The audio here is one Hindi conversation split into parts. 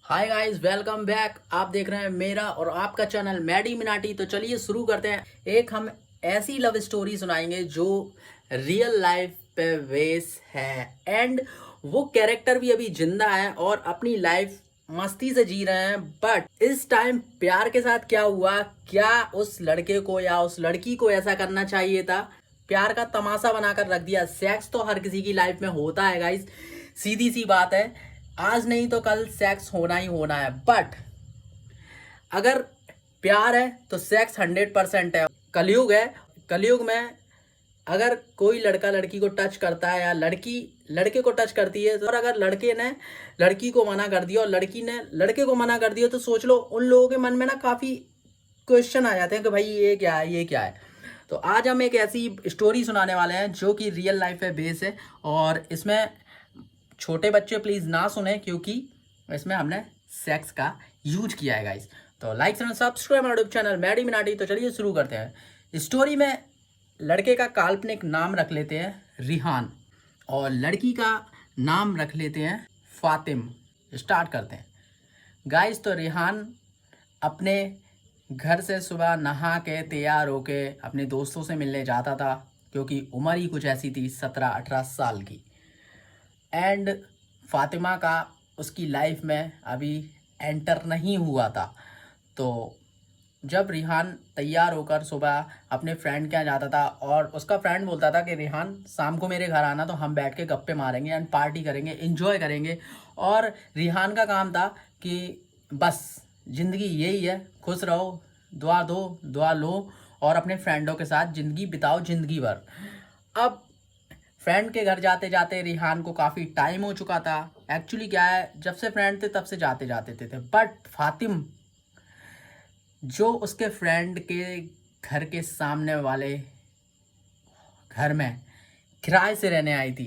Hi guys, welcome back. आप देख रहे हैं मेरा और आपका चैनल मैडी मिनाटी। तो चलिए शुरू करते हैं। एक हम ऐसी लव स्टोरी सुनाएंगे जो रियल लाइफ पे बेस है एंड वो कैरेक्टर भी अभी जिंदा है और अपनी लाइफ मस्ती से जी रहे हैं। बट इस टाइम प्यार के साथ क्या हुआ, क्या उस लड़के को या उस लड़की को ऐसा करना चाहिए था? प्यार का तमाशा बनाकर रख दिया। सेक्स तो हर किसी की लाइफ में होता है गाइस, सीधी सी बात है। आज नहीं तो कल सेक्स होना ही होना है। बट अगर प्यार है तो सेक्स 100% है। कलयुग है। कलयुग में अगर कोई लड़का लड़की को टच करता है या लड़की लड़के को टच करती है, तो और अगर लड़के ने लड़की को मना कर दिया और लड़की ने लड़के को मना कर दिया, तो सोच लो उन लोगों के मन में ना काफ़ी क्वेश्चन आ जाते हैं कि भाई ये क्या है, ये क्या है। तो आज हम एक ऐसी स्टोरी सुनाने वाले हैं जो कि रियल लाइफ पे बेस है। और इसमें छोटे बच्चे प्लीज़ ना सुने, क्योंकि इसमें हमने सेक्स का यूज किया है गाइस। तो लाइक एंड सब्सक्राइब हमारे यूट्यूब चैनल मैडी मिनाटी। तो चलिए शुरू करते हैं। स्टोरी में लड़के का काल्पनिक नाम रख लेते हैं रिहान और लड़की का नाम रख लेते हैं फातिम। स्टार्ट करते हैं गाइस। तो रिहान अपने घर से सुबह नहा के तैयार होके अपने दोस्तों से मिलने जाता था, क्योंकि उम्र ही कुछ ऐसी थी, 17-18 साल की। एंड फातिमा का उसकी लाइफ में अभी एंटर नहीं हुआ था। तो जब रिहान तैयार होकर सुबह अपने फ्रेंड के यहाँ जाता था और उसका फ्रेंड बोलता था कि रिहान शाम को मेरे घर आना, तो हम बैठ के गप्पे मारेंगे एंड पार्टी करेंगे, एंजॉय करेंगे। और रिहान का काम था कि बस ज़िंदगी यही है, खुश रहो, दुआ दो, दुआ लो और अपने फ्रेंडों के साथ ज़िंदगी बिताओ, ज़िंदगी भर। अब फ्रेंड के घर जाते जाते रिहान को काफ़ी टाइम हो चुका था। एक्चुअली क्या है, जब से फ्रेंड थे तब से जाते जाते थे। बट फातिम जो उसके फ्रेंड के घर के सामने वाले घर में किराए से रहने आई थी,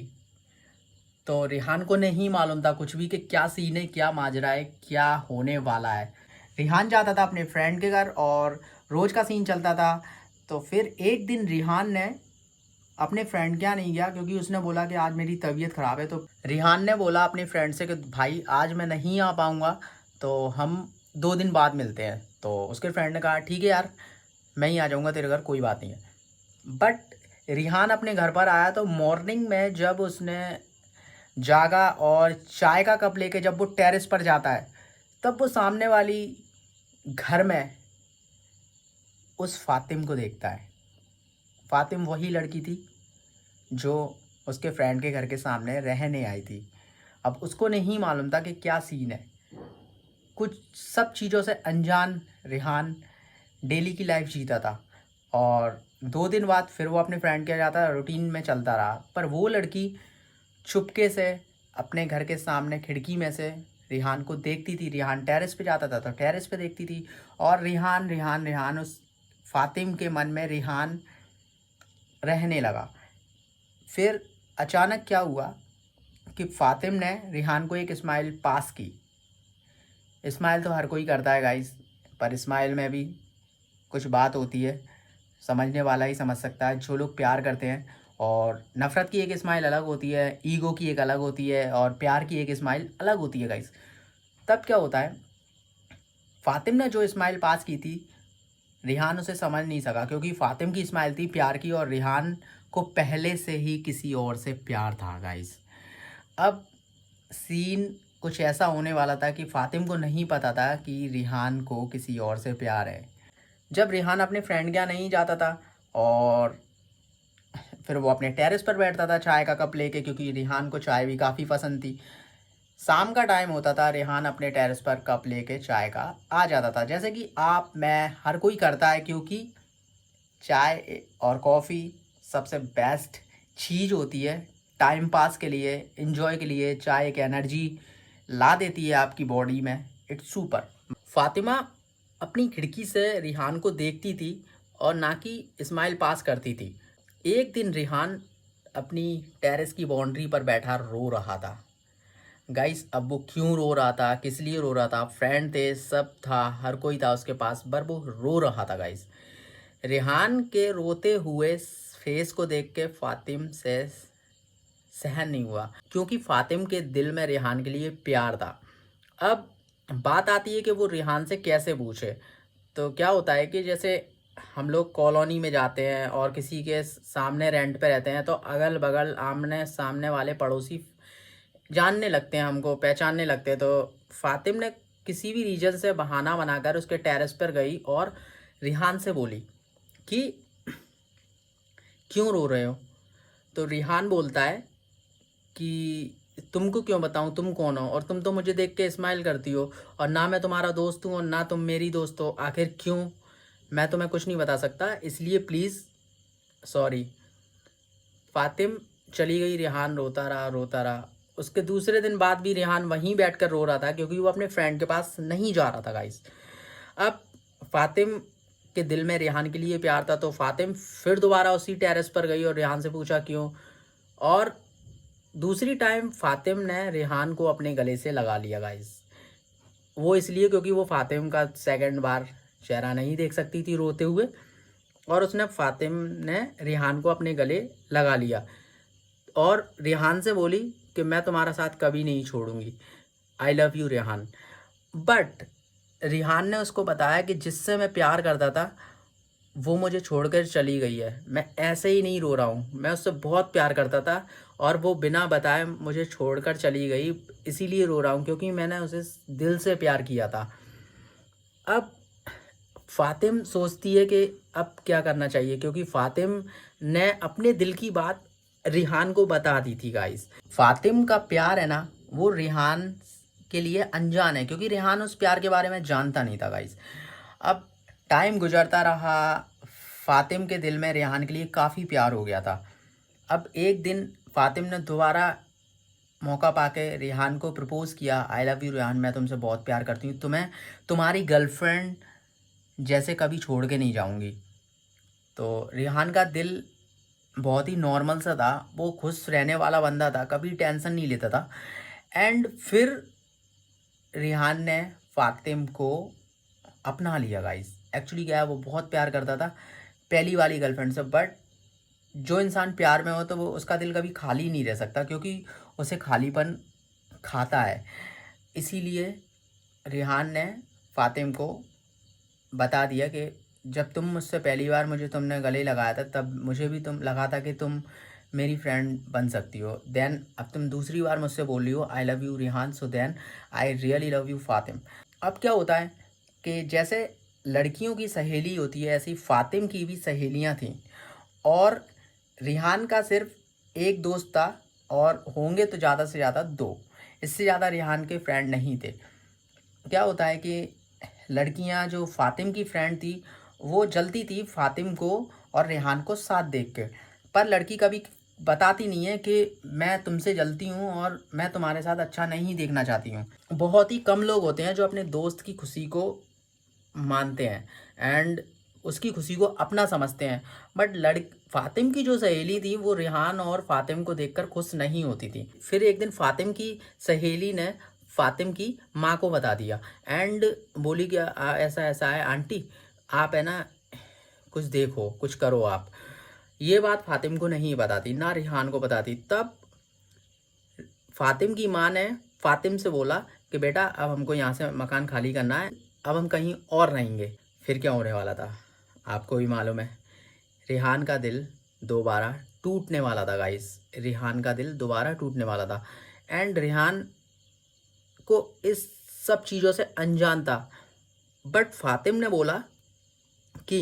तो रिहान को नहीं मालूम था कुछ भी कि क्या सीन है, क्या माजरा है, क्या होने वाला है। रिहान जाता था अपने फ्रेंड के घर और रोज़ का सीन चलता था। तो फिर एक दिन रिहान ने अपने फ्रेंड के यहाँ नहीं गया, क्योंकि उसने बोला कि आज मेरी तबीयत ख़राब है। तो रिहान ने बोला अपने फ्रेंड से कि भाई आज मैं नहीं आ पाऊँगा, तो हम 2 दिन बाद मिलते हैं। तो उसके फ्रेंड ने कहा ठीक है यार, मैं ही आ जाऊँगा तेरे घर, कोई बात नहीं है। बट रिहान अपने घर पर आया तो मॉर्निंग में जब उसने जागा और चाय का कप लेके जब वो टेरेस पर जाता है, तब वो सामने वाली घर में उस फातिम को देखता है। फातिम वही लड़की थी जो उसके फ्रेंड के घर के सामने रहने आई थी। अब उसको नहीं मालूम था कि क्या सीन है। कुछ सब चीज़ों से अनजान रिहान डेली की लाइफ जीता था। और 2 दिन बाद फिर वो अपने फ्रेंड के यहाँ जाता, रूटीन में चलता रहा। पर वो लड़की चुपके से अपने घर के सामने खिड़की में से रिहान को देखती थी। रिहान टेरेस पे जाता था तो टेरेस पे देखती थी। और रिहान रिहान रिहान उस फातिम के मन में रिहान रहने लगा। फिर अचानक क्या हुआ कि फातिम ने रिहान को एक स्माइल पास की। स्माइल तो हर कोई करता है गाइस, पर स्माइल में भी कुछ बात होती है, समझने वाला ही समझ सकता है। जो लोग प्यार करते हैं, और नफ़रत की एक स्माइल अलग होती है, ईगो की एक अलग होती है, और प्यार की एक स्माइल अलग होती है गाइस। तब क्या होता है, फातिम ने जो स्माइल पास की थी रिहान उसे समझ नहीं सका, क्योंकि फातिम की स्माइल थी प्यार की और रिहान को पहले से ही किसी और से प्यार था गाइस। अब सीन कुछ ऐसा होने वाला था कि फातिम को नहीं पता था कि रिहान को किसी और से प्यार है। जब रिहान अपने फ्रेंड के यहाँ नहीं जाता था और फिर वो अपने टेरेस पर बैठता था चाय का कप लेके, क्योंकि रिहान को चाय भी काफ़ी पसंद थी। शाम का टाइम होता था, रिहान अपने टेरेस पर कप लेके चाय का आ जाता था, जैसे कि आप मैं हर कोई करता है, क्योंकि चाय और कॉफ़ी सबसे बेस्ट चीज़ होती है टाइम पास के लिए, इन्जॉय के लिए। चाय एक एनर्जी ला देती है आपकी बॉडी में, इट्स सुपर। फातिमा अपनी खिड़की से रिहान को देखती थी और ना कि स्माइल पास करती थी। एक दिन रिहान अपनी टेरेस की बाउंड्री पर बैठा रो रहा था गाइस। अब वो क्यों रो रहा था, किस लिए रो रहा था, फ्रेंड थे, सब था, हर कोई था उसके पास, पर वो रो रहा था गाइस। रिहान के रोते हुए फेस को देख के फातिम से सहन नहीं हुआ, क्योंकि फातिम के दिल में रिहान के लिए प्यार था। अब बात आती है कि वो रिहान से कैसे पूछे। तो क्या होता है कि जैसे हम लोग कॉलोनी में जाते हैं और किसी के सामने रेंट पे रहते हैं, तो अगल बगल आमने सामने वाले पड़ोसी जानने लगते हैं, हमको पहचानने लगते हैं। तो फातिम ने किसी भी रीजन से बहाना बनाकर उसके टेरेस पर गई और रिहान से बोली कि क्यों रो रहे हो। तो रिहान बोलता है कि तुमको क्यों बताऊं, तुम कौन हो, और तुम तो मुझे देख के स्माइल करती हो, और ना मैं तुम्हारा दोस्त हूँ और ना तुम मेरी दोस्त हो, आखिर क्यों। मैं तुम्हें कुछ नहीं बता सकता, इसलिए प्लीज़ सॉरी। फातिम चली गई, रिहान रोता रहा रोता रहा। उसके दूसरे दिन बाद भी रिहान वहीं बैठकर रो रहा था, क्योंकि वो अपने फ्रेंड के पास नहीं जा रहा था गाइस। अब फातिम के दिल में रिहान के लिए प्यार था, तो फातिम फिर दोबारा उसी टेरेस पर गई और रिहान से पूछा क्यों। और दूसरी टाइम फातिम ने रिहान को अपने गले से लगा लिया गाइस। वो इसलिए क्योंकि वो फातिम का सेकंड बार चेहरा नहीं देख सकती थी रोते हुए, और उसने फातिम ने रिहान को अपने गले लगा लिया और रिहान से बोली कि मैं तुम्हारा साथ कभी नहीं छोड़ूंगी, I love you Rihan. But Rihan ने उसको बताया कि जिससे मैं प्यार करता था वो मुझे छोड़कर चली गई है। मैं ऐसे ही नहीं रो रहा हूँ, मैं उससे बहुत प्यार करता था और वो बिना बताए मुझे छोड़कर चली गई, इसीलिए रो रहा हूँ क्योंकि मैंने उसे दिल से प्यार किया था। अब फातिम सोचती है कि अब क्या करना चाहिए, क्योंकि फातिम ने अपने दिल की बात रिहान को बता दी थी गाइस। फातिम का प्यार है ना, वो रिहान के लिए अनजान है, क्योंकि रिहान उस प्यार के बारे में जानता नहीं था गाइस। अब टाइम गुजरता रहा, फातिम के दिल में रिहान के लिए काफ़ी प्यार हो गया था। अब एक दिन फातिम ने दोबारा मौका पाके रिहान को प्रपोज़ किया, आई लव यू रिहान, मैं तुमसे बहुत प्यार करती हूँ, तुम्हें तुम्हारी गर्लफ्रेंड जैसे कभी छोड़ के नहीं जाऊँगी। तो रिहान का दिल बहुत ही नॉर्मल सा था, वो खुश रहने वाला बंदा था, कभी टेंशन नहीं लेता था। एंड फिर रिहान ने फातिम को अपना लिया गाइस। एक्चुअली क्या है, वो बहुत प्यार करता था पहली वाली गर्लफ्रेंड से। बट जो इंसान प्यार में हो तो वो उसका दिल कभी खाली नहीं रह सकता, क्योंकि उसे खालीपन खाता है। इसीलिए रिहान ने फातिम को बता दिया कि जब तुम मुझसे पहली बार मुझे तुमने गले लगाया था, तब मुझे भी तुम लगा था कि तुम मेरी फ्रेंड बन सकती हो। देन अब तुम दूसरी बार मुझसे बोल रही हो I love you Rihan, so then I really love you Fatim. अब क्या होता है कि जैसे लड़कियों की सहेली होती है, ऐसी फातिम की भी सहेलियां थीं, और रिहान का सिर्फ एक दोस्त था, और होंगे तो ज़्यादा से ज़्यादा दो, इससे ज़्यादा रिहान के फ्रेंड नहीं थे। क्या होता है कि लड़कियां जो फातिम की फ्रेंड थी वो जलती थी फातिम को और रेहान को साथ देख के, पर लड़की कभी बताती नहीं है कि मैं तुमसे जलती हूँ और मैं तुम्हारे साथ अच्छा नहीं देखना चाहती हूँ। बहुत ही कम लोग होते हैं जो अपने दोस्त की खुशी को मानते हैं एंड उसकी खुशी को अपना समझते हैं। बट फातिम की जो सहेली थी वो रेहान और फातिम को देखकर खुश नहीं होती थी। फिर एक दिन फातिम की सहेली ने फातिम की माँ को बता दिया एंड बोली कि ऐसा ऐसा है आंटी, आप है ना कुछ देखो कुछ करो आप। ये बात फातिम को नहीं बताती, ना रिहान को बताती। तब फातिम की माँ ने फातिम से बोला कि बेटा अब हमको यहाँ से मकान खाली करना है, अब हम कहीं और रहेंगे। फिर क्या होने वाला था आपको भी मालूम है, रिहान का दिल दोबारा टूटने वाला था गाइस। रिहान का दिल दोबारा टूटने वाला था एंड रिहान को इस सब चीज़ों से अनजान था। बट फातिम ने बोला कि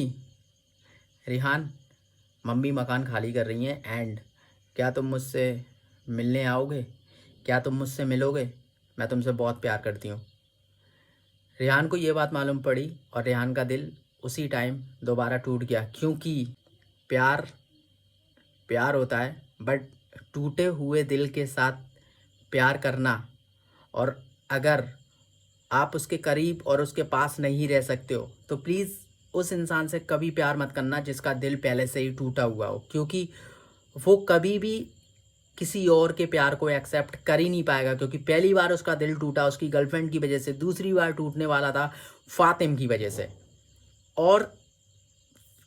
रिहान, मम्मी मकान खाली कर रही हैं एंड क्या तुम मुझसे मिलने आओगे, क्या तुम मुझसे मिलोगे, मैं तुमसे बहुत प्यार करती हूँ। रेहान को ये बात मालूम पड़ी और रेहान का दिल उसी टाइम दोबारा टूट गया, क्योंकि प्यार प्यार होता है, बट टूटे हुए दिल के साथ प्यार करना, और अगर आप उसके करीब और उसके पास नहीं रह सकते हो तो प्लीज़ उस इंसान से कभी प्यार मत करना जिसका दिल पहले से ही टूटा हुआ हो, क्योंकि वो कभी भी किसी और के प्यार को एक्सेप्ट कर ही नहीं पाएगा। क्योंकि पहली बार उसका दिल टूटा उसकी गर्लफ्रेंड की वजह से, दूसरी बार टूटने वाला था फातिम की वजह से। और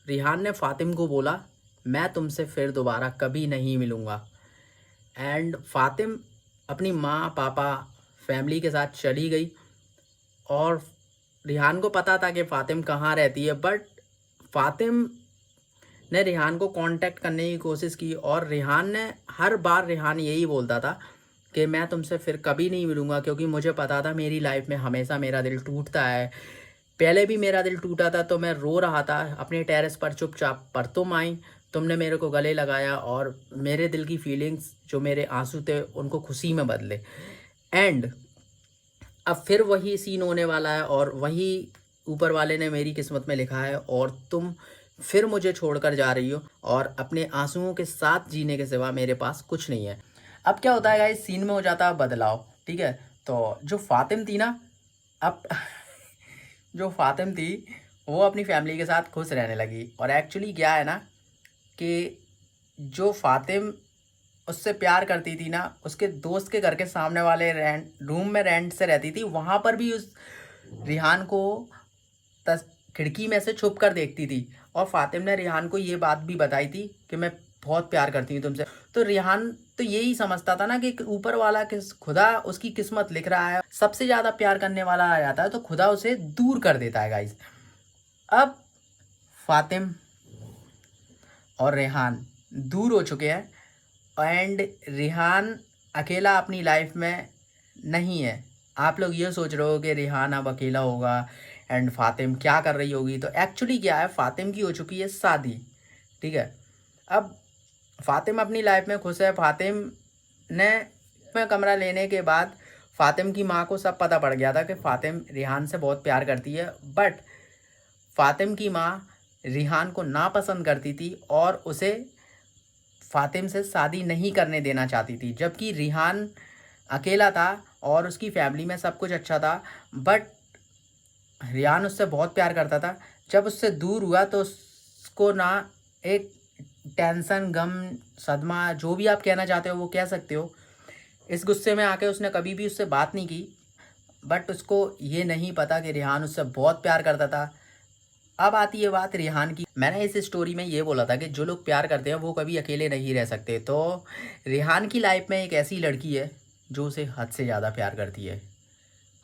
रिहान ने फातिम को बोला मैं तुमसे फिर दोबारा कभी नहीं मिलूँगा। एंड फातिम अपनी माँ पापा फैमिली के साथ चली गई और रिहान को पता था कि फ़ातिम कहाँ रहती है, बट फ़ातिम ने रिहान को कांटेक्ट करने की कोशिश की और रिहान ने हर बार रिहान यही बोलता था कि मैं तुमसे फिर कभी नहीं मिलूँगा, क्योंकि मुझे पता था मेरी लाइफ में हमेशा मेरा दिल टूटता है। पहले भी मेरा दिल टूटा था तो मैं रो रहा था अपने टेरेस पर चुपचाप, पर तुम आई, तुमने मेरे को गले लगाया और मेरे दिल की फीलिंग्स, जो मेरे आंसू थे, उनको खुशी में बदले। एंड अब फिर वही सीन होने वाला है और वही ऊपर वाले ने मेरी किस्मत में लिखा है, और तुम फिर मुझे छोड़कर जा रही हो और अपने आंसुओं के साथ जीने के सिवा मेरे पास कुछ नहीं है। अब क्या होता है गाइस, सीन में हो जाता है बदलाव। ठीक है, तो जो फ़ातिम थी ना, अब जो फ़ातिम थी वो अपनी फैमिली के साथ खुश रहने लगी। और एक्चुअली क्या है ना कि जो फ़ातिम उससे प्यार करती थी ना, उसके दोस्त के घर के सामने वाले रूम में रेंट से रहती थी, वहाँ पर भी उस रिहान को खिड़की में से छुप कर देखती थी। और फ़ातिम ने रिहान को ये बात भी बताई थी कि मैं बहुत प्यार करती हूँ तुमसे। तो रिहान तो यही समझता था ना कि ऊपर वाला खुदा उसकी किस्मत लिख रहा है, सबसे ज़्यादा प्यार करने वाला आ जाता है तो खुदा उसे दूर कर देता है गाइस। अब फ़ातिम और रेहान दूर हो चुके हैं एंड रेहान अकेला अपनी लाइफ में नहीं है। आप लोग ये सोच रहे हो कि रेहान अब अकेला होगा एंड फ़ातिम क्या कर रही होगी, तो एक्चुअली क्या है, फ़ातिम की हो चुकी है शादी। ठीक है, अब फ़ातिम अपनी लाइफ में खुश है। फ़ातिम ने में कमरा लेने के बाद फ़ातिम की माँ को सब पता पड़ गया था कि फ़ातिम रेहान से बहुत प्यार करती है, बट फ़ातिम की माँ रिहान को नापसंद करती थी और उसे फ़ातिम से शादी नहीं करने देना चाहती थी। जबकि रिहान अकेला था और उसकी फैमिली में सब कुछ अच्छा था, बट रिहान उससे बहुत प्यार करता था। जब उससे दूर हुआ तो उसको ना एक टेंशन, गम, सदमा, जो भी आप कहना चाहते हो वो कह सकते हो, इस गुस्से में आके उसने कभी भी उससे बात नहीं की। बट उसको ये नहीं पता कि रिहान उससे बहुत प्यार करता था। अब आती है बात रिहान की। मैंने इस स्टोरी में ये बोला था कि जो लोग प्यार करते हैं वो कभी अकेले नहीं रह सकते। तो रिहान की लाइफ में एक ऐसी लड़की है जो उसे हद से ज़्यादा प्यार करती है,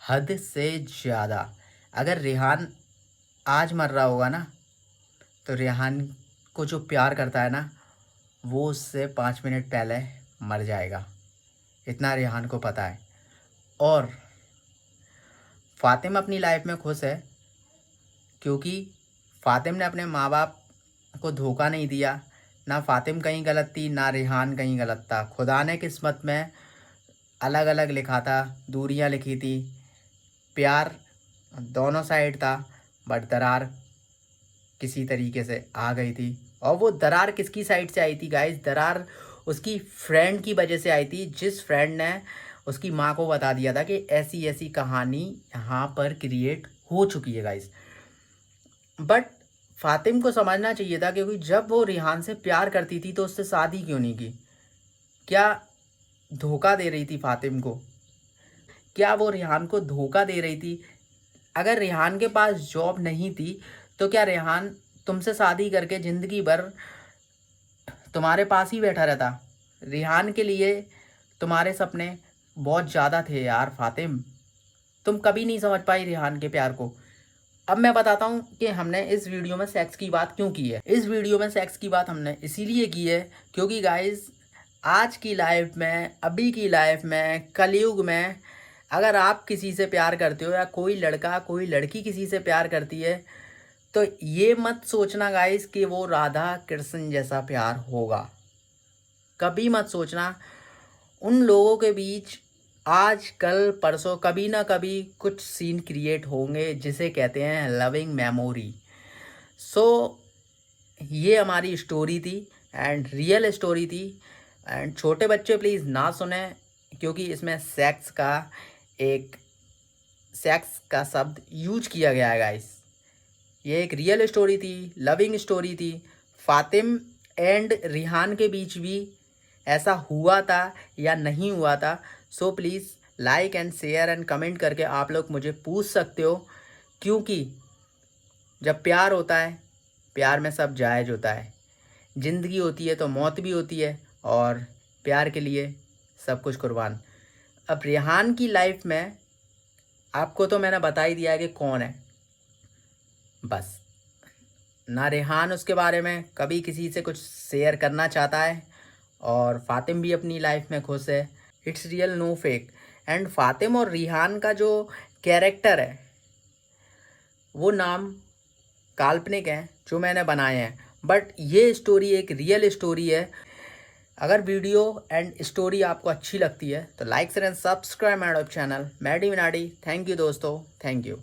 हद से ज़्यादा। अगर रिहान आज मर रहा होगा ना, तो रिहान को जो प्यार करता है ना, वो उससे 5 मिनट पहले मर जाएगा, इतना रिहान को पता है। और फ़ातिम अपनी लाइफ में खुश है क्योंकि फ़ातिम ने अपने माँ बाप को धोखा नहीं दिया। ना फ़ातिम कहीं गलत थी, ना रिहान कहीं गलत था। खुदा ने किस्मत में अलग अलग लिखा था, दूरियां लिखी थी, प्यार दोनों साइड था, बट दरार किसी तरीके से आ गई थी। और वो दरार किसकी साइड से आई थी गाइस? दरार उसकी फ्रेंड की वजह से आई थी, जिस फ्रेंड ने उसकी माँ को बता दिया था कि ऐसी ऐसी कहानी यहाँ पर क्रिएट हो चुकी है गाइस। बट फ़ातिम को समझना चाहिए था, क्योंकि जब वो रिहान से प्यार करती थी तो उससे शादी क्यों नहीं की? क्या धोखा दे रही थी फ़ातिम को? क्या वो रिहान को धोखा दे रही थी? अगर रिहान के पास जॉब नहीं थी तो क्या रिहान तुमसे शादी करके ज़िंदगी भर तुम्हारे पास ही बैठा रहता? रिहान के लिए तुम्हारे सपने बहुत ज़्यादा थे यार फ़ातिम, तुम कभी नहीं समझ पाई रिहान के प्यार को। अब मैं बताता हूँ कि हमने इस वीडियो में सेक्स की बात क्यों की है। इस वीडियो में सेक्स की बात हमने इसीलिए की है क्योंकि गाइस, आज की लाइफ में, अभी की लाइफ में, कलयुग में, अगर आप किसी से प्यार करते हो या कोई लड़का कोई लड़की किसी से प्यार करती है, तो ये मत सोचना गाइस कि वो राधा कृष्ण जैसा प्यार होगा। कभी मत सोचना। उन लोगों के बीच आज कल परसों कभी ना कभी कुछ सीन क्रिएट होंगे जिसे कहते हैं लविंग मेमोरी। सो ये हमारी स्टोरी थी एंड रियल स्टोरी थी। एंड छोटे बच्चे प्लीज़ ना सुने, क्योंकि इसमें सेक्स का शब्द यूज किया गया है गाइस। ये एक रियल स्टोरी थी, लविंग स्टोरी थी। फ़ातिम एंड रिहान के बीच भी ऐसा हुआ था या नहीं हुआ था? So please like and share and comment करके आप लोग मुझे पूछ सकते हो, क्योंकि जब प्यार होता है, प्यार में सब जायज़ होता है। ज़िंदगी होती है तो मौत भी होती है, और प्यार के लिए सब कुछ कुर्बान। अब रेहान की लाइफ में आपको तो मैंने बता ही दिया है कि कौन है। बस ना रेहान उसके बारे में कभी किसी से कुछ शेयर करना चाहता है, और फातिम भी अपनी लाइफ में खुश है। It's real no fake. And Fatim और रिहान का जो कैरेक्टर है वो नाम काल्पनिक हैं जो मैंने बनाए हैं, बट ये स्टोरी एक रियल स्टोरी है। अगर वीडियो एंड स्टोरी आपको अच्छी लगती है तो like share and subscribe my YouTube channel Maddy Minati. Thank you दोस्तों, थैंक यू।